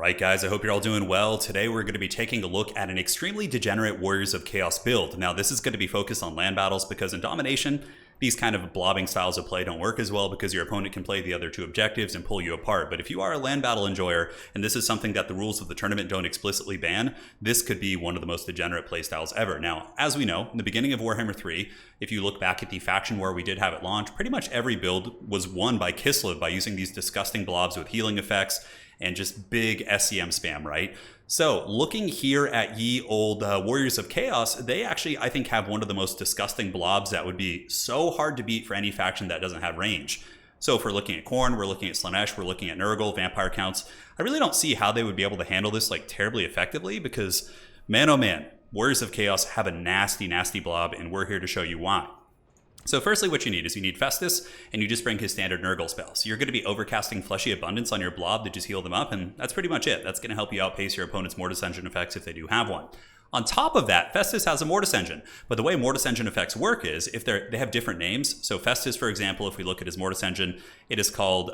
Alright guys, I hope you're all doing well. Today we're going to be taking a look at an extremely degenerate Warriors of Chaos build. Now this is going to be focused on land battles because in domination, these kind of blobbing styles of play don't work as well because your opponent can play the other two objectives and pull you apart. But if you are a land battle enjoyer, and this is something that the rules of the tournament don't explicitly ban, this could be one of the most degenerate playstyles ever. Now, as we know, in the beginning of Warhammer 3, if you look back at the faction war we did have at launch, pretty much every build was won by Kislev by using these disgusting blobs with healing effects and just big SCM spam, right? So looking here at ye old Warriors of Chaos, they actually, I think, have one of the most disgusting blobs that would be so hard to beat for any faction that doesn't have range. So if we're looking at Khorne, we're looking at Slaanesh, we're looking at Nurgle, Vampire Counts, I really don't see how they would be able to handle this like terribly effectively because, man oh man, Warriors of Chaos have a nasty, nasty blob, and we're here to show you why. So firstly, what you need is you need Festus, and you just bring his standard Nurgle spell. So you're going to be overcasting Fleshy Abundance on your blob to just heal them up, and that's pretty much it. That's going to help you outpace your opponent's Mortis Engine effects if they do have one. On top of that, Festus has a Mortis Engine, but the way Mortis Engine effects work is if they have different names. So Festus, for example, if we look at his Mortis Engine, it is called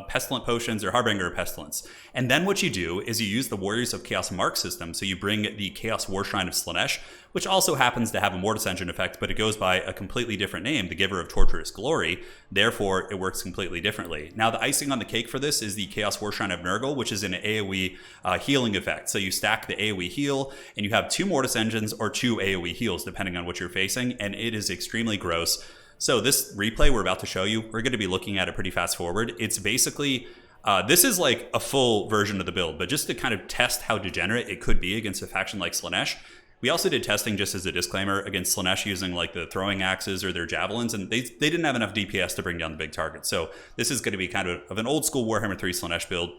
Pestilent Potions or Harbinger of Pestilence. And then what you do is you use the Warriors of Chaos mark system. So you bring the Chaos War Shrine of Slaanesh, which also happens to have a Mortis Engine effect, but it goes by a completely different name, the Giver of Torturous Glory. Therefore, it works completely differently. Now, the icing on the cake for this is the Chaos War Shrine of Nurgle, which is an AoE healing effect. So you stack the AoE heal, and you have 2 Mortis Engines or 2 AoE heals, depending on what you're facing, and it is extremely gross. So this replay we're about to show you, we're going to be looking at it pretty fast forward. It's basically, this is like a full version of the build, but just to kind of test how degenerate it could be against a faction like Slaanesh, we also did testing, just as a disclaimer, against Slaanesh using like the throwing axes or their javelins, and they didn't have enough DPS to bring down the big target. So this is going to be kind of an old school Warhammer 3 Slaanesh build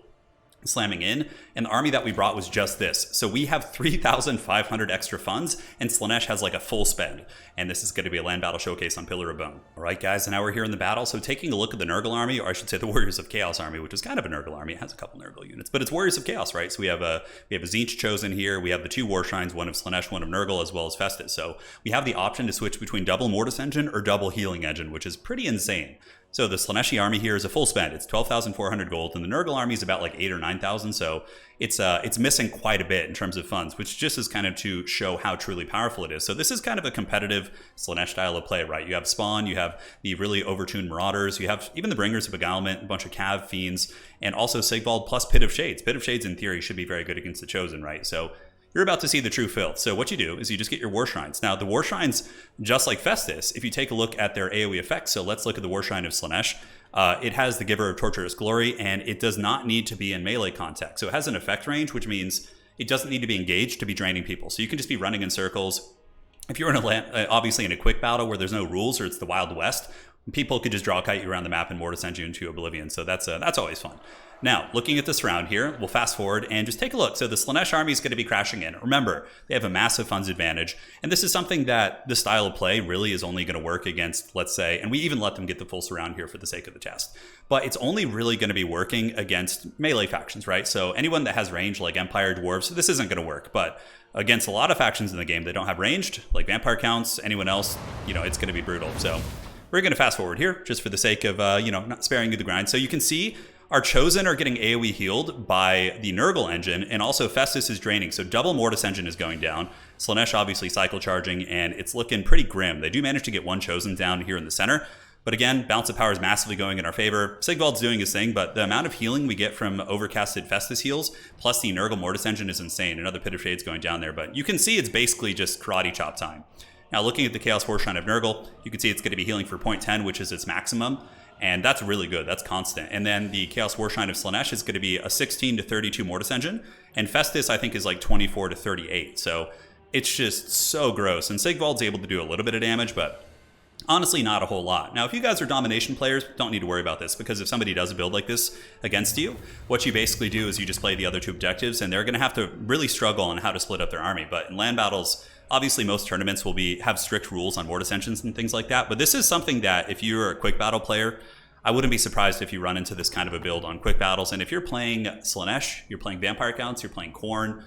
slamming in, and the army that we brought was just this. So we have 3,500 extra funds, and Slaanesh has like a full spend, and this is going to be a land battle showcase on Pillar of Bone. All right, guys, and now we're here in the battle. So taking a look at the Nurgle army, or I should say the Warriors of Chaos army, which is kind of a Nurgle army. It has a couple Nurgle units, but it's Warriors of Chaos, right? So we have a Tzeentch chosen here. We have the 2 War Shrines, one of Slaanesh, one of Nurgle, as well as Festus. So we have the option to switch between double Mortis Engine or double Healing Engine, which is pretty insane. So the Slaaneshi army here is a full spend. It's 12,400 gold, and the Nurgle army is about like 8,000 or 9,000. So it's missing quite a bit in terms of funds, which just is kind of to show how truly powerful it is. So this is kind of a competitive Slaanesh style of play, right? You have Spawn, you have the really overtuned Marauders, you have even the Bringers of Beguilement, a bunch of Cav Fiends, and also Sigvald plus Pit of Shades. Pit of Shades in theory should be very good against the Chosen, right? So you're about to see the true filth. So what you do is you just get your War Shrines. Now, the War Shrines, just like Festus, if you take a look at their AoE effects, so let's look at the War Shrine of Slaanesh. It has the Giver of Torturous Glory, and it does not need to be in melee contact. So it has an effect range, which means it doesn't need to be engaged to be draining people. So you can just be running in circles. If you're in obviously in a quick battle where there's no rules or it's the Wild West, people could just draw kite you around the map and Mortis send you into oblivion. So that's always fun. Now, looking at this round here, we'll fast forward and just take a look. So the Slaanesh army is going to be crashing in. Remember, they have a massive funds advantage, and this is something that the style of play really is only going to work against, let's say, and we even let them get the full surround here for the sake of the test, but it's only really going to be working against melee factions, right? So anyone that has range, like Empire Dwarves, this isn't going to work, but against a lot of factions in the game that don't have ranged, like Vampire Counts, anyone else, it's going to be brutal. So we're going to fast forward here just for the sake of, not sparing you the grind. So you can see our Chosen are getting AoE healed by the Nurgle engine, and also Festus is draining. So double Mortis Engine is going down. Slaanesh obviously cycle charging, and it's looking pretty grim. They do manage to get one Chosen down here in the center. But again, Balance of Power is massively going in our favor. Sigvald's doing his thing, but the amount of healing we get from overcasted Festus heals, plus the Nurgle Mortis Engine is insane. Another Pit of Shades going down there, but you can see it's basically just karate chop time. Now, looking at the Chaos War Shrine of Nurgle, you can see it's going to be healing for 0.10, which is its maximum. And that's really good. That's constant. And then the Chaos War Shrine of Slaanesh is going to be a 16 to 32 Mortis Engine. And Festus, I think, is like 24 to 38. So it's just so gross. And Sigvald's able to do a little bit of damage, but honestly, not a whole lot. Now, if you guys are domination players, don't need to worry about this, because if somebody does a build like this against you, what you basically do is you just play the other 2 objectives, and they're going to have to really struggle on how to split up their army. But in land battles, obviously most tournaments will have strict rules on Mortis Engines and things like that. But this is something that if you're a quick battle player, I wouldn't be surprised if you run into this kind of a build on quick battles. And if you're playing Slaanesh, you're playing Vampire Counts, you're playing Khorne,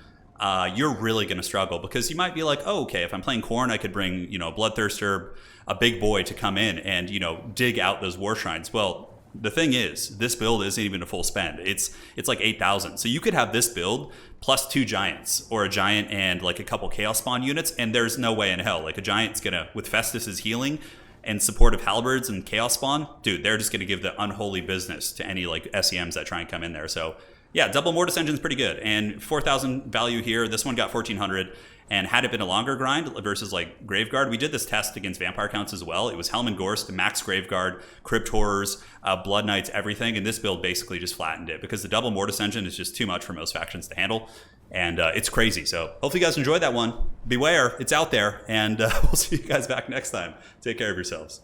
you're really going to struggle, because you might be like, oh, okay, if I'm playing Khorne, I could bring, Bloodthirster, a big boy to come in and, dig out those War Shrines. Well, the thing is, this build isn't even a full spend. It's like 8,000. So you could have this build plus 2 giants, or a giant and like a couple chaos spawn units, and there's no way in hell. Like a giant's gonna, with Festus's healing and supportive halberds and chaos spawn, dude, they're just gonna give the unholy business to any like SEMs that try and come in there. So yeah, double Mortis Engine's pretty good. And 4,000 value here. This one got 1,400. And had it been a longer grind versus like Graveguard, we did this test against vampire counts as well. It was Helm and Gorst, max Graveguard, Crypt Horrors, Blood Knights, everything. And this build basically just flattened it because the double Mortis Engine is just too much for most factions to handle. And it's crazy. So hopefully you guys enjoyed that one. Beware, it's out there. And we'll see you guys back next time. Take care of yourselves.